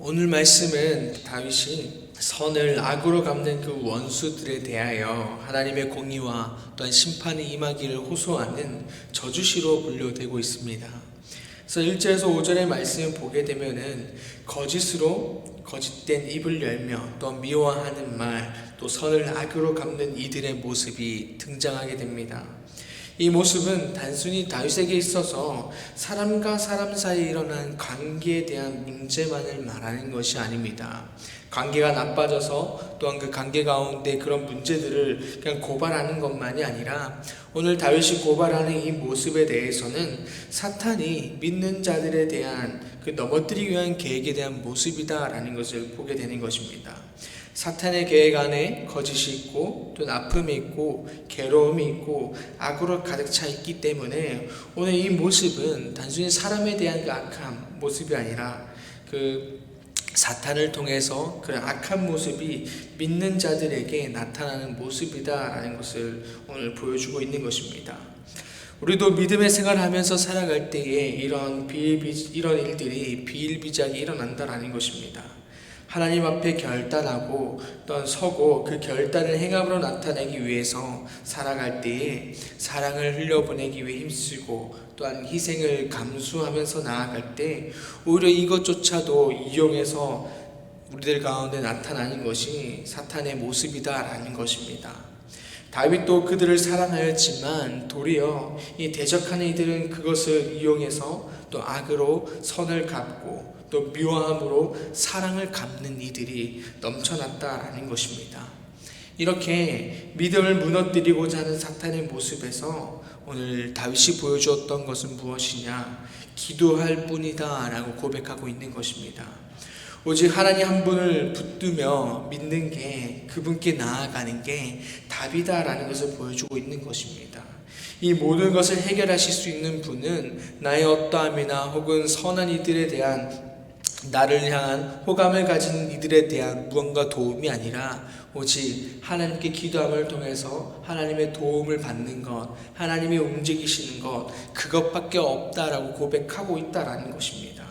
오늘 말씀은 다윗이 선을 악으로 갚는 그 원수들에 대하여 하나님의 공의와 또한 심판이 임하기를 호소하는 저주시로 분류되고 있습니다. 그래서 1절에서 5절의 말씀을 보게 되면은 거짓으로 거짓된 입을 열며 또 미워하는 말, 또 선을 악으로 갚는 이들의 모습이 등장하게 됩니다. 이 모습은 단순히 다윗에게 있어서 사람과 사람 사이에 일어난 관계에 대한 문제만을 말하는 것이 아닙니다. 관계가 나빠져서 또한 그 관계 가운데 그런 문제들을 그냥 고발하는 것만이 아니라 오늘 다윗이 고발하는 이 모습에 대해서는 사탄이 믿는 자들에 대한 그 넘어뜨리기 위한 계획에 대한 모습이다라는 것을 보게 되는 것입니다. 사탄의 계획 안에 거짓이 있고 또 아픔이 있고 괴로움이 있고 악으로 가득 차 있기 때문에 오늘 이 모습은 단순히 사람에 대한 그 악한 모습이 아니라 그 사탄을 통해서 그런 악한 모습이 믿는 자들에게 나타나는 모습이다라는 것을 오늘 보여주고 있는 것입니다. 우리도 믿음의 생활을 하면서 살아갈 때에 이런 일들이 비일비재하게 일어난다라는 것입니다. 하나님 앞에 결단하고 또한 서고 그 결단을 행함으로 나타내기 위해서 살아갈 때에 사랑을 흘려보내기 위해 힘쓰고 또한 희생을 감수하면서 나아갈 때 오히려 이것조차도 이용해서 우리들 가운데 나타나는 것이 사탄의 모습이다라는 것입니다. 다윗도 그들을 사랑하였지만 도리어 이 대적하는 이들은 그것을 이용해서 또 악으로 선을 갚고 또 미워함으로 사랑을 갚는 이들이 넘쳐났다라는 것입니다. 이렇게 믿음을 무너뜨리고자 하는 사탄의 모습에서 오늘 다윗이 보여주었던 것은 무엇이냐? 기도할 뿐이다 라고 고백하고 있는 것입니다. 오직 하나님 한 분을 붙들며 믿는 게 그분께 나아가는 게 답이다라는 것을 보여주고 있는 것입니다. 이 모든 것을 해결하실 수 있는 분은 나의 어떠함이나 혹은 선한 이들에 대한 나를 향한 호감을 가진 이들에 대한 무언가 도움이 아니라 오직 하나님께 기도함을 통해서 하나님의 도움을 받는 것, 하나님이 움직이시는 것, 그것밖에 없다라고 고백하고 있다라는 것입니다.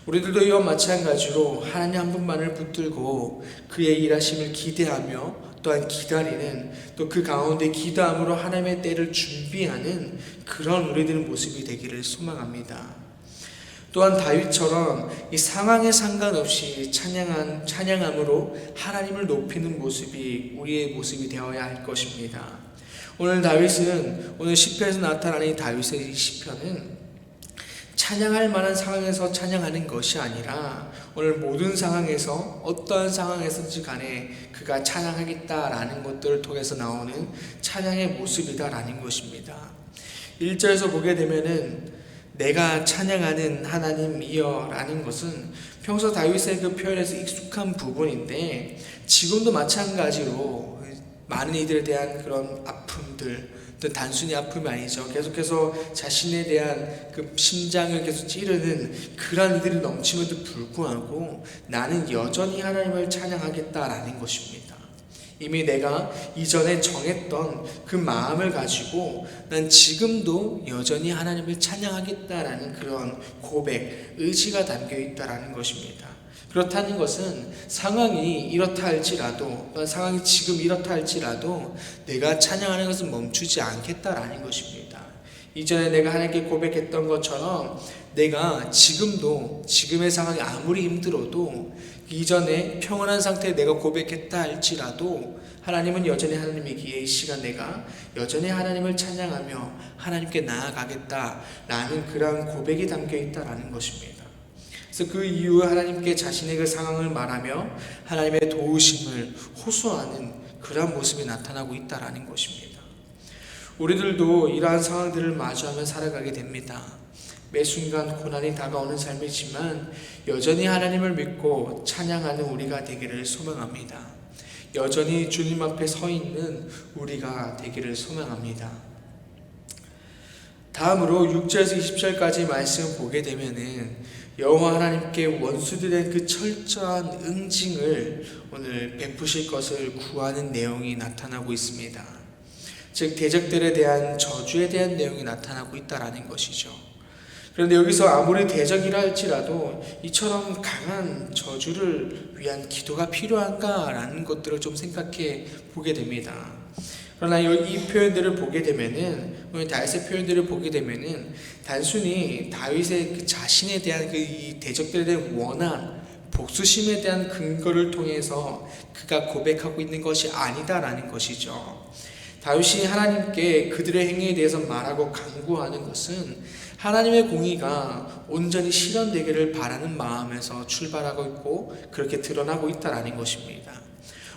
우리들도 이와 마찬가지로 하나님 한 분만을 붙들고 그의 일하심을 기대하며 또한 기다리는 또 그 가운데 기도함으로 하나님의 때를 준비하는 그런 우리들의 모습이 되기를 소망합니다. 또한 다윗처럼 이 상황에 상관없이 찬양함으로 하나님을 높이는 모습이 우리의 모습이 되어야 할 것입니다. 오늘 다윗은 오늘 시편에서 나타나는 이 다윗의 시편은 찬양할 만한 상황에서 찬양하는 것이 아니라 오늘 모든 상황에서 어떠한 상황에서든지 간에 그가 찬양하겠다라는 것들을 통해서 나오는 찬양의 모습이다라는 것입니다. 1절에서 보게 되면은 내가 찬양하는 하나님이여 라는 것은 평소 다윗의 그 표현에서 익숙한 부분인데 지금도 마찬가지로 많은 이들에 대한 그런 아픔들, 단순히 아픔이 아니죠. 계속해서 자신에 대한 그 심장을 계속 찌르는 그런 이들이 넘침에도 불구하고 나는 여전히 하나님을 찬양하겠다라는 것입니다. 이미 내가 이전에 정했던 그 마음을 가지고 난 지금도 여전히 하나님을 찬양하겠다라는 그런 고백, 의지가 담겨 있다라는 것입니다. 그렇다는 것은 상황이 이렇다 할지라도 상황이 지금 이렇다 할지라도 내가 찬양하는 것은 멈추지 않겠다라는 것입니다. 이전에 내가 하나님께 고백했던 것처럼 내가 지금도 지금의 상황이 아무리 힘들어도 이전에 평온한 상태에 내가 고백했다 할지라도 하나님은 여전히 하나님이기에 이 시간 내가 여전히 하나님을 찬양하며 하나님께 나아가겠다라는 그러한 고백이 담겨 있다라는 것입니다. 그래서 그 이후에 하나님께 자신의 그 상황을 말하며 하나님의 도우심을 호소하는 그러한 모습이 나타나고 있다라는 것입니다. 우리들도 이러한 상황들을 마주하며 살아가게 됩니다. 매 순간 고난이 다가오는 삶이지만 여전히 하나님을 믿고 찬양하는 우리가 되기를 소망합니다. 여전히 주님 앞에 서 있는 우리가 되기를 소망합니다. 다음으로 6절에서 20절까지 말씀을 보게 되면은 여호와 하나님께 원수들의 그 철저한 응징을 오늘 베푸실 것을 구하는 내용이 나타나고 있습니다. 즉 대적들에 대한 저주에 대한 내용이 나타나고 있다라는 것이죠. 그런데 여기서 아무리 대적이라 할지라도 이처럼 강한 저주를 위한 기도가 필요한가라는 것들을 좀 생각해 보게 됩니다. 그러나 이 표현들을 보게 되면은, 다윗의 표현들을 보게 되면은 단순히 다윗의 그 자신에 대한 이 대적들에 대한 원한, 복수심에 대한 근거를 통해서 그가 고백하고 있는 것이 아니다라는 것이죠. 다윗이 하나님께 그들의 행위에 대해서 말하고 강구하는 것은 하나님의 공의가 온전히 실현되기를 바라는 마음에서 출발하고 있고 그렇게 드러나고 있다라는 것입니다.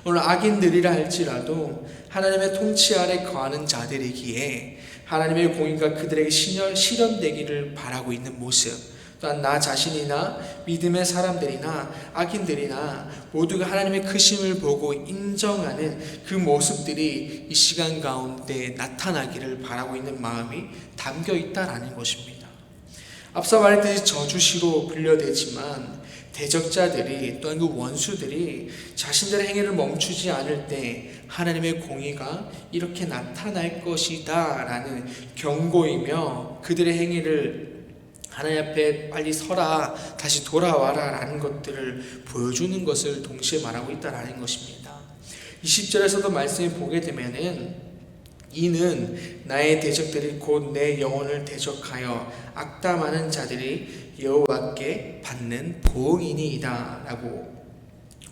오늘 악인들이라 할지라도 하나님의 통치 아래 거하는 자들이기에 하나님의 공의가 그들에게 실현되기를 바라고 있는 모습, 또한 나 자신이나 믿음의 사람들이나 악인들이나 모두가 하나님의 크심을 보고 인정하는 그 모습들이 이 시간 가운데 나타나기를 바라고 있는 마음이 담겨 있다라는 것입니다. 앞서 말했듯이 저주시로 분류되지만 대적자들이 또한 그 원수들이 자신들의 행위를 멈추지 않을 때 하나님의 공의가 이렇게 나타날 것이다 라는 경고이며 그들의 행위를 하나님 앞에 빨리 서라, 다시 돌아와라 라는 것들을 보여주는 것을 동시에 말하고 있다라는 것입니다. 20절에서도 말씀을 보게 되면은 이는 나의 대적들이 곧 내 영혼을 대적하여 악담하는 자들이 여호와께 받는 보응이니이다 라고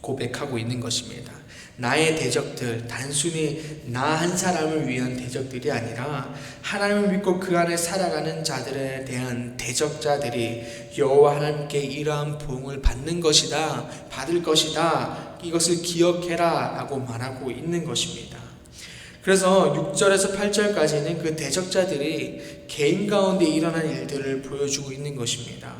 고백하고 있는 것입니다. 나의 대적들, 단순히 나 한 사람을 위한 대적들이 아니라 하나님을 믿고 그 안에 살아가는 자들에 대한 대적자들이 여호와 하나님께 이러한 보응을 받는 것이다, 받을 것이다, 이것을 기억해라 라고 말하고 있는 것입니다. 그래서 6절에서 8절까지는 그 대적자들이 개인 가운데 일어난 일들을 보여주고 있는 것입니다.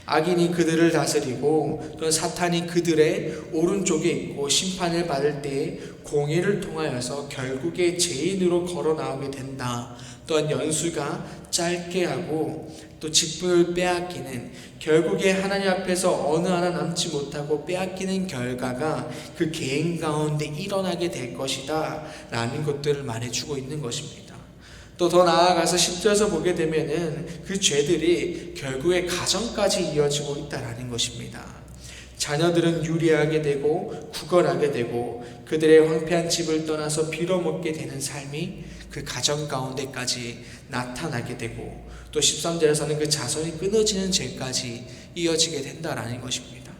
악인이 그들을 다스리고 또는 사탄이 그들의 오른쪽에 있고 심판을 받을 때에 공의를 통하여서 결국에 죄인으로 걸어 나오게 된다. 또한 연수가 짧게 하고 또 직분을 빼앗기는, 결국에 하나님 앞에서 어느 하나 남지 못하고 빼앗기는 결과가 그 개인 가운데 일어나게 될 것이다 라는 것들을 말해주고 있는 것입니다. 또 더 나아가서 10절에서 보게 되면은 그 죄들이 결국에 가정까지 이어지고 있다라는 것입니다. 자녀들은 유리하게 되고 구걸하게 되고 그들의 황폐한 집을 떠나서 빌어먹게 되는 삶이 그 가정 가운데까지 나타나게 되고 또 13절에서는 그 자손이 끊어지는 죄까지 이어지게 된다라는 것입니다.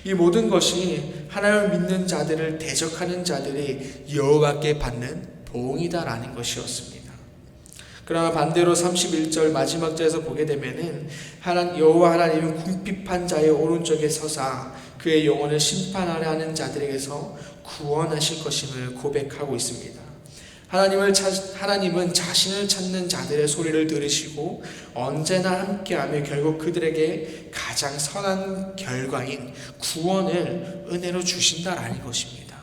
이 모든 것이 하나님을 믿는 자들을 대적하는 자들이 여호와께 받는 보응이다라는 것이었습니다. 그러나 반대로 31절 마지막 절에서 보게 되면은 여호와 하나님은 궁핍한 자의 오른쪽에 서사 그의 영혼을 심판하려 하는 자들에게서 구원하실 것임을 고백하고 있습니다. 하나님은 자신을 찾는 자들의 소리를 들으시고 언제나 함께하며 결국 그들에게 가장 선한 결과인 구원을 은혜로 주신다라는 것입니다.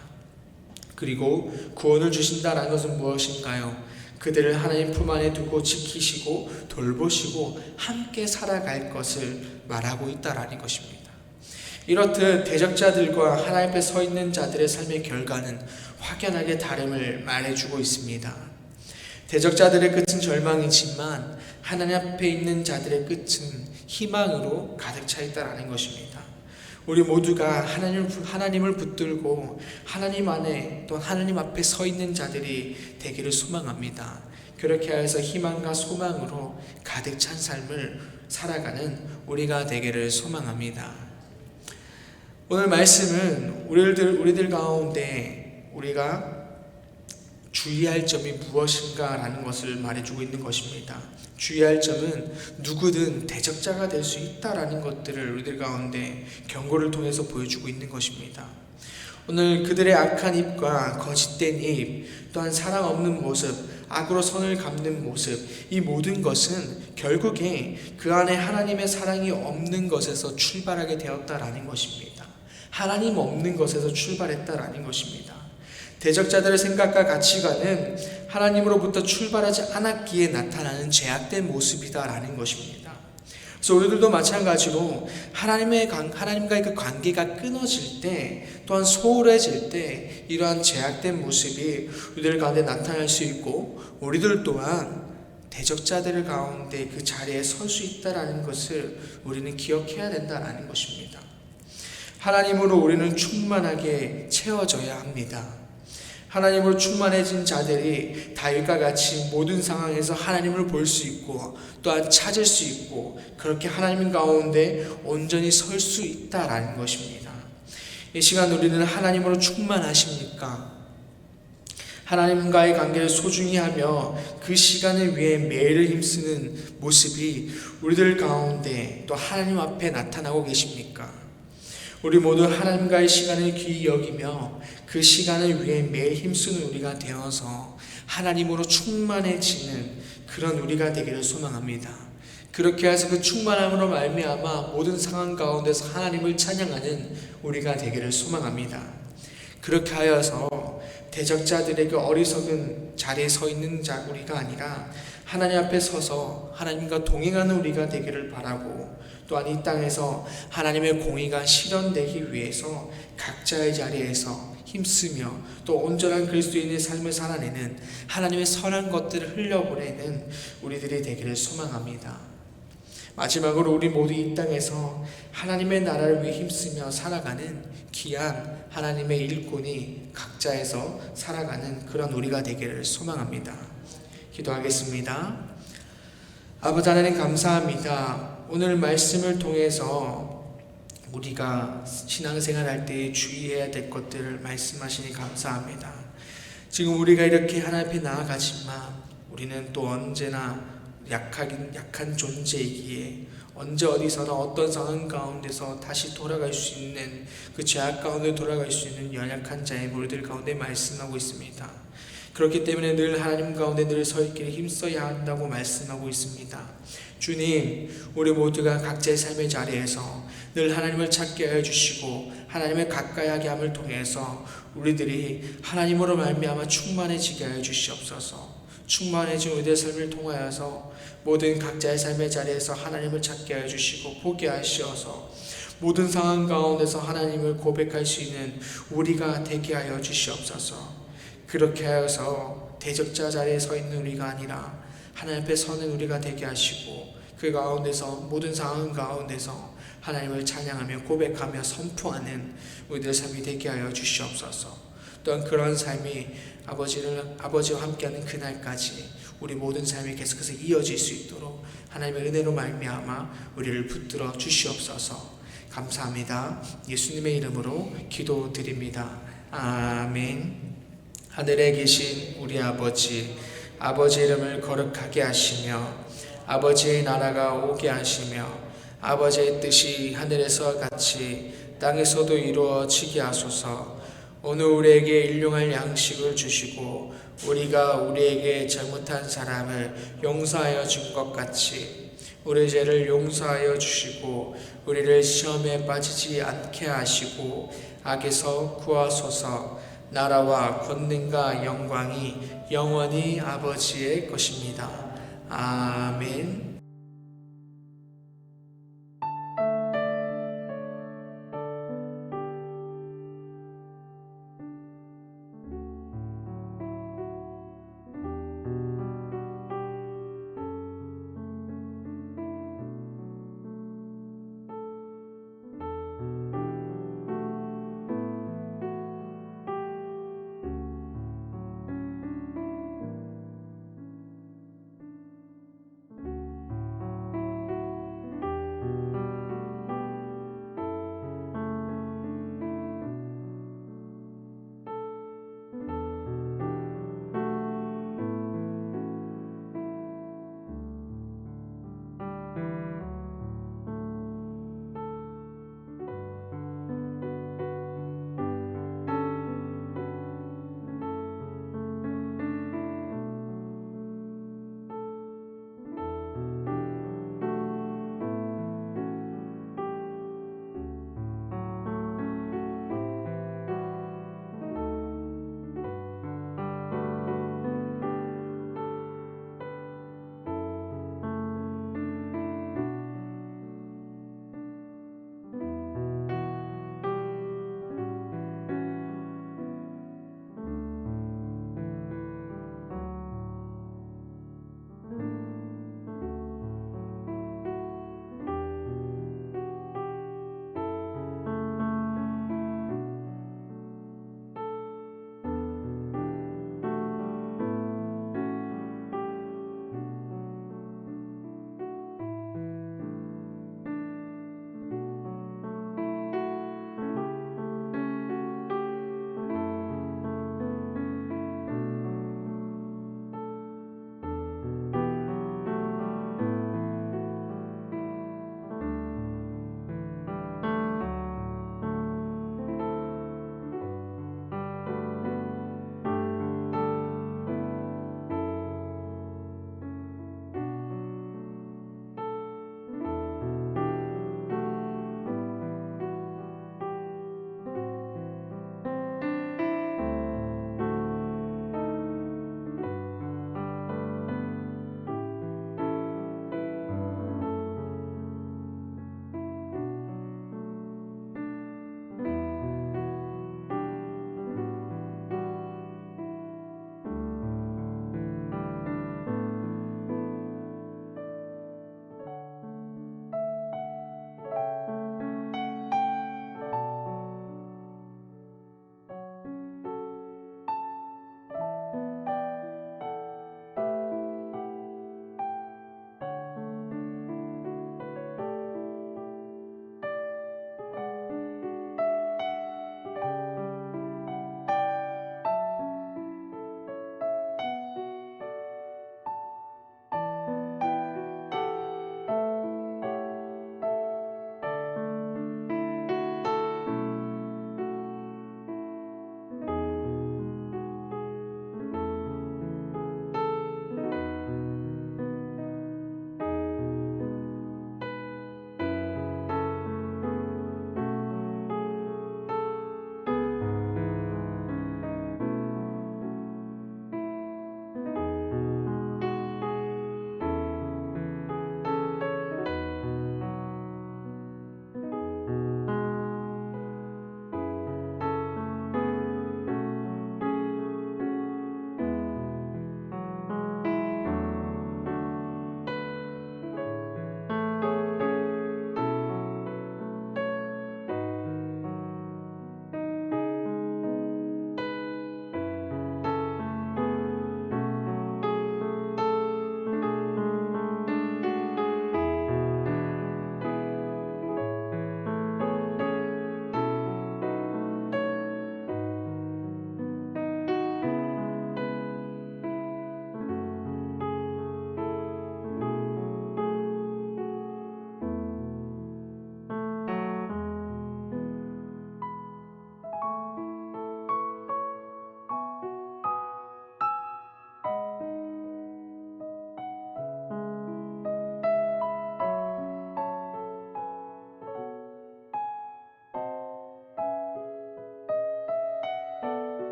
그리고 구원을 주신다라는 것은 무엇인가요? 그들을 하나님 품 안에 두고 지키시고 돌보시고 함께 살아갈 것을 말하고 있다라는 것입니다. 이렇듯 대적자들과 하나님 앞에 서 있는 자들의 삶의 결과는 확연하게 다름을 말해주고 있습니다. 대적자들의 끝은 절망이지만 하나님 앞에 있는 자들의 끝은 희망으로 가득 차 있다라는 것입니다. 우리 모두가 하나님을 붙들고 하나님 안에 또 하나님 앞에 서 있는 자들이 되기를 소망합니다. 그렇게 해서 희망과 소망으로 가득 찬 삶을 살아가는 우리가 되기를 소망합니다. 오늘 말씀은 우리들 가운데 우리가 주의할 점이 무엇인가라는 것을 말해주고 있는 것입니다. 주의할 점은 누구든 대적자가 될 수 있다라는 것들을 우리들 가운데 경고를 통해서 보여주고 있는 것입니다. 오늘 그들의 악한 입과 거짓된 입, 또한 사랑 없는 모습, 악으로 선을 갚는 모습, 이 모든 것은 결국에 그 안에 하나님의 사랑이 없는 것에서 출발하게 되었다라는 것입니다. 하나님 없는 것에서 출발했다라는 것입니다. 대적자들의 생각과 가치관은 하나님으로부터 출발하지 않았기에 나타나는 죄악된 모습이다라는 것입니다. 그래서 우리들도 마찬가지로 하나님과의 그 관계가 끊어질 때 또한 소홀해질 때 이러한 죄악된 모습이 우리들 가운데 나타날 수 있고 우리들 또한 대적자들 가운데 그 자리에 설 수 있다라는 것을 우리는 기억해야 된다라는 것입니다. 하나님으로 우리는 충만하게 채워져야 합니다. 하나님으로 충만해진 자들이 다윗과 같이 모든 상황에서 하나님을 볼 수 있고 또한 찾을 수 있고 그렇게 하나님 가운데 온전히 설 수 있다라는 것입니다. 이 시간 우리는 하나님으로 충만하십니까? 하나님과의 관계를 소중히 하며 그 시간을 위해 매일을 힘쓰는 모습이 우리들 가운데 또 하나님 앞에 나타나고 계십니까? 우리 모두 하나님과의 시간을 귀히 여기며 그 시간을 위해 매일 힘쓰는 우리가 되어서 하나님으로 충만해지는 그런 우리가 되기를 소망합니다. 그렇게 해서 그 충만함으로 말미암아 모든 상황 가운데서 하나님을 찬양하는 우리가 되기를 소망합니다. 그렇게 하여서 대적자들에게 어리석은 자리에 서 있는 우리가 아니라 하나님 앞에 서서 하나님과 동행하는 우리가 되기를 바라고 또한 이 땅에서 하나님의 공의가 실현되기 위해서 각자의 자리에서 힘쓰며 또 온전한 그리스도인의 삶을 살아내는 하나님의 선한 것들을 흘려보내는 우리들이 되기를 소망합니다. 마지막으로 우리 모두 이 땅에서 하나님의 나라를 위해 힘쓰며 살아가는 귀한 하나님의 일꾼이 각자에서 살아가는 그런 우리가 되기를 소망합니다. 기도하겠습니다. 아버지 하나님 감사합니다. 오늘 말씀을 통해서 우리가 신앙생활할 때 주의해야 될 것들을 말씀하시니 감사합니다. 지금 우리가 이렇게 하나님 앞에 나아가지만 우리는 또 언제나 약한 존재이기에 언제 어디서나 어떤 상황 가운데서 다시 돌아갈 수 있는 그 죄악 가운데 돌아갈 수 있는 연약한 자의 우리들 가운데 말씀하고 있습니다. 그렇기 때문에 늘 하나님 가운데 늘 서 있기를 힘써야 한다고 말씀하고 있습니다. 주님, 우리 모두가 각자의 삶의 자리에서 늘 하나님을 찾게 하여 주시고 하나님을 가까이 하게 함을 통해서 우리들이 하나님으로 말미암아 충만해지게 하여 주시옵소서. 충만해진 우리의 삶을 통하여서 모든 각자의 삶의 자리에서 하나님을 찾게 하여 주시고 보게 하시어서 모든 상황 가운데서 하나님을 고백할 수 있는 우리가 되게 하여 주시옵소서. 그렇게 하여서 대적자 자리에 서 있는 우리가 아니라 하나님 앞에 서는 우리가 되게 하시고 그 가운데서 모든 상황 가운데서 하나님을 찬양하며 고백하며 선포하는 우리들의 삶이 되게 하여 주시옵소서. 또한 그런 삶이 아버지와 함께하는 그날까지 우리 모든 삶이 계속해서 이어질 수 있도록 하나님의 은혜로 말미암아 우리를 붙들어 주시옵소서. 감사합니다. 예수님의 이름으로 기도드립니다. 아멘. 하늘에 계신 우리 아버지의 이름을 거룩하게 하시며 아버지의 나라가 오게 하시며 아버지의 뜻이 하늘에서 같이 땅에서도 이루어지게 하소서. 오늘 우리에게 일용할 양식을 주시고 우리가 우리에게 잘못한 사람을 용서하여 준 것 같이 우리 죄를 용서하여 주시고 우리를 시험에 빠지지 않게 하시고 악에서 구하소서. 나라와 권능과 영광이 영원히 아버지의 것입니다. 아멘.